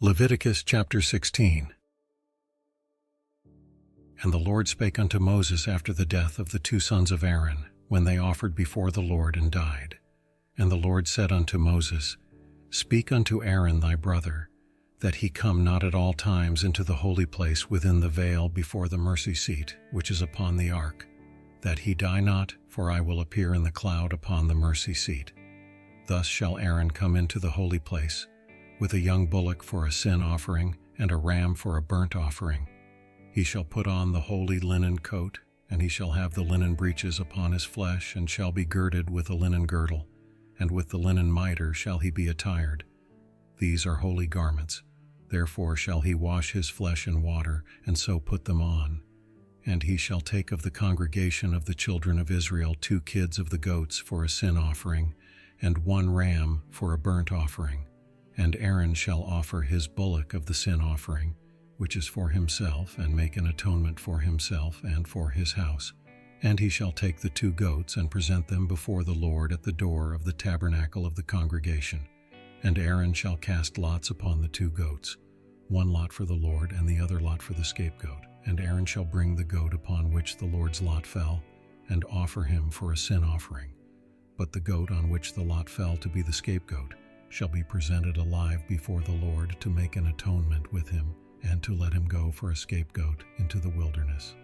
Leviticus chapter 16. And the Lord spake unto Moses after the death of the two sons of Aaron, when they offered before the Lord and died. And the Lord said unto Moses, Speak unto Aaron thy brother, that he come not at all times into the holy place within the veil before the mercy seat, which is upon the ark, that he die not, for I will appear in the cloud upon the mercy seat. Thus shall Aaron come into the holy place, with a young bullock for a sin offering, and a ram for a burnt offering. He shall put on the holy linen coat, and he shall have the linen breeches upon his flesh, and shall be girded with a linen girdle, and with the linen mitre shall he be attired. These are holy garments. Therefore shall he wash his flesh in water, and so put them on. And he shall take of the congregation of the children of Israel 2 kids of the goats for a sin offering, and 1 ram for a burnt offering. And Aaron shall offer his bullock of the sin offering, which is for himself, and make an atonement for himself and for his house. And he shall take the 2 goats and present them before the Lord at the door of the tabernacle of the congregation. And Aaron shall cast lots upon the 2 goats, 1 lot for the Lord and the other lot for the scapegoat. And Aaron shall bring the goat upon which the Lord's lot fell, and offer him for a sin offering. But the goat on which the lot fell to be the scapegoat shall be presented alive before the Lord to make an atonement with him, and to let him go for a scapegoat into the wilderness.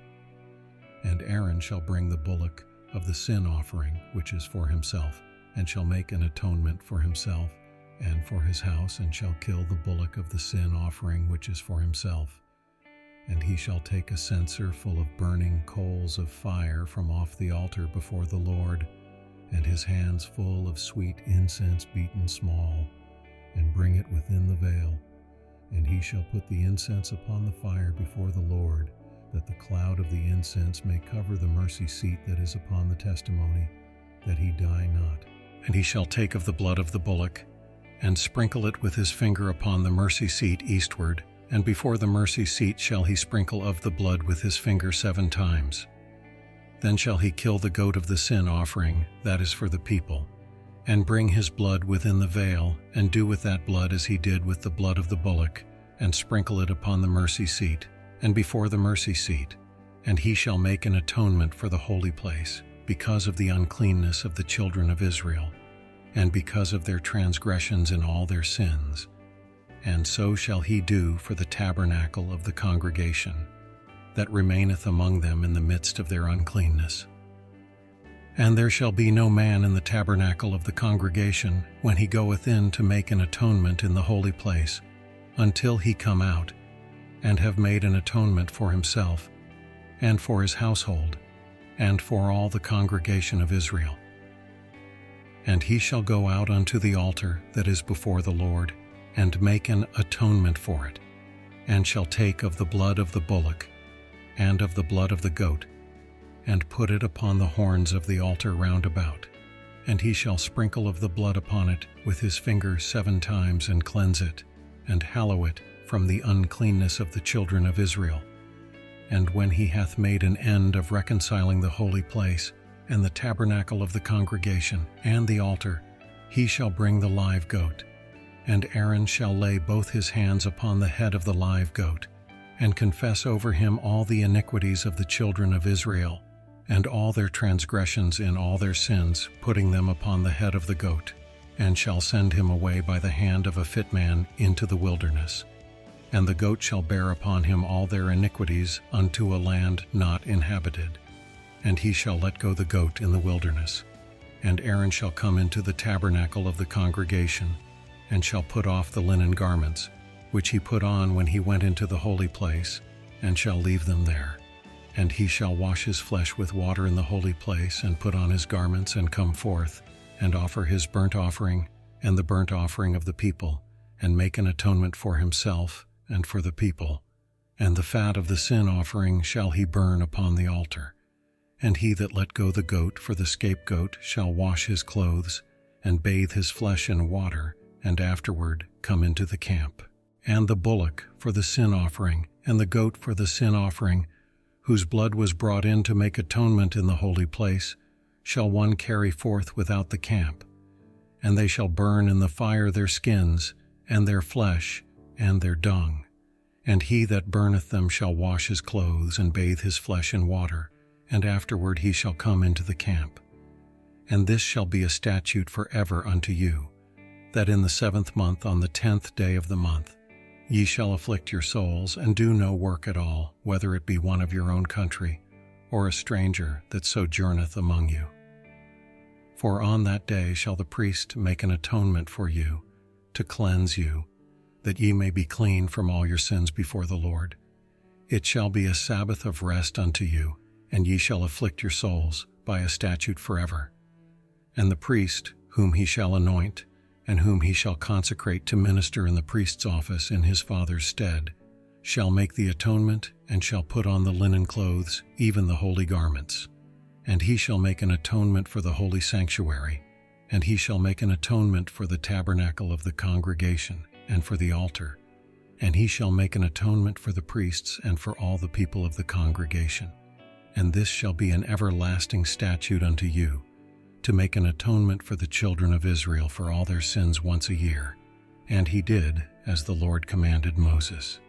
And Aaron shall bring the bullock of the sin offering, which is for himself, and shall make an atonement for himself and for his house, and shall kill the bullock of the sin offering, which is for himself. And he shall take a censer full of burning coals of fire from off the altar before the Lord, and his hands full of sweet incense beaten small, and bring it within the veil. And he shall put the incense upon the fire before the Lord, that the cloud of the incense may cover the mercy seat that is upon the testimony, that he die not. And he shall take of the blood of the bullock, and sprinkle it with his finger upon the mercy seat eastward, and before the mercy seat shall he sprinkle of the blood with his finger 7 times. Then shall he kill the goat of the sin offering, that is for the people, and bring his blood within the veil, and do with that blood as he did with the blood of the bullock, and sprinkle it upon the mercy seat, and before the mercy seat. And he shall make an atonement for the holy place, because of the uncleanness of the children of Israel, and because of their transgressions in all their sins. And so shall he do for the tabernacle of the congregation, that remaineth among them in the midst of their uncleanness. And there shall be no man in the tabernacle of the congregation when he goeth in to make an atonement in the holy place, until he come out, and have made an atonement for himself, and for his household, and for all the congregation of Israel. And he shall go out unto the altar that is before the Lord, and make an atonement for it, and shall take of the blood of the bullock, and of the blood of the goat, and put it upon the horns of the altar round about. And he shall sprinkle of the blood upon it with his finger 7 times, and cleanse it, and hallow it from the uncleanness of the children of Israel. And when he hath made an end of reconciling the holy place, and the tabernacle of the congregation, and the altar, he shall bring the live goat. And Aaron shall lay both his hands upon the head of the live goat, and confess over him all the iniquities of the children of Israel, and all their transgressions in all their sins, putting them upon the head of the goat, and shall send him away by the hand of a fit man into the wilderness. And the goat shall bear upon him all their iniquities unto a land not inhabited. And he shall let go the goat in the wilderness. And Aaron shall come into the tabernacle of the congregation, and shall put off the linen garments, which he put on when he went into the holy place, and shall leave them there. And he shall wash his flesh with water in the holy place, and put on his garments, and come forth, and offer his burnt offering, and the burnt offering of the people, and make an atonement for himself, and for the people. And the fat of the sin offering shall he burn upon the altar. And he that let go the goat for the scapegoat shall wash his clothes, and bathe his flesh in water, and afterward come into the camp. And the bullock for the sin offering, and the goat for the sin offering, whose blood was brought in to make atonement in the holy place, shall one carry forth without the camp. And they shall burn in the fire their skins, and their flesh, and their dung. And he that burneth them shall wash his clothes, and bathe his flesh in water, and afterward he shall come into the camp. And this shall be a statute forever unto you, that in the 7th month, on the 10th day of the month, ye shall afflict your souls, and do no work at all, whether it be one of your own country, or a stranger that sojourneth among you. For on that day shall the priest make an atonement for you, to cleanse you, that ye may be clean from all your sins before the Lord. It shall be a Sabbath of rest unto you, and ye shall afflict your souls by a statute forever. And the priest, whom he shall anoint, and whom he shall consecrate to minister in the priest's office in his father's stead, shall make the atonement, and shall put on the linen clothes, even the holy garments. And he shall make an atonement for the holy sanctuary, and he shall make an atonement for the tabernacle of the congregation, and for the altar. And he shall make an atonement for the priests, and for all the people of the congregation. And this shall be an everlasting statute unto you, to make an atonement for the children of Israel for all their sins once a year. And he did as the Lord commanded Moses.